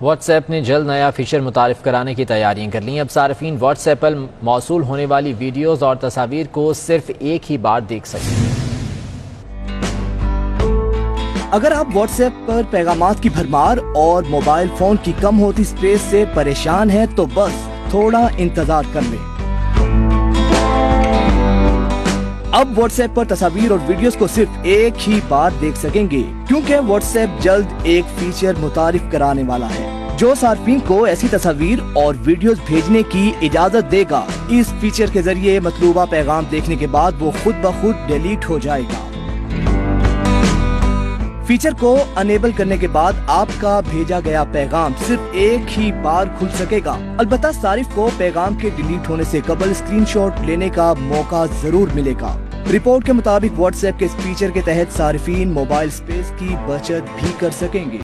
What's app نے جلد نیا فیچر متعارف کرانے کی تیاریاں کر لیں۔ اب صارفین واٹس ایپ پر موصول ہونے والی ویڈیوز اور تصاویر کو صرف ایک ہی بار دیکھ سکیں گے۔ اگر آپ واٹس ایپ پر پیغامات کی بھرمار اور موبائل فون کی کم ہوتی سپیس سے پریشان ہیں تو بس تھوڑا انتظار کر لیں۔ اب واٹس ایپ پر تصاویر اور ویڈیوز کو صرف ایک ہی بار دیکھ سکیں گے، کیونکہ واٹس ایپ جلد ایک فیچر متعارف کرانے والا ہے جو صارفین کو ایسی تصاویر اور ویڈیوز بھیجنے کی اجازت دے گا۔ اس فیچر کے ذریعے مطلوبہ پیغام دیکھنے کے بعد وہ خود بخود ڈیلیٹ ہو جائے گا۔ فیچر کو انیبل کرنے کے بعد آپ کا بھیجا گیا پیغام صرف ایک ہی بار کھل سکے گا۔ البتہ صارف کو پیغام کے ڈیلیٹ ہونے سے قبل اسکرین شاٹ لینے کا موقع ضرور ملے گا۔ رپورٹ کے مطابق واٹس ایپ کے اس فیچر کے تحت صارفین موبائل سپیس کی بچت بھی کر سکیں گے۔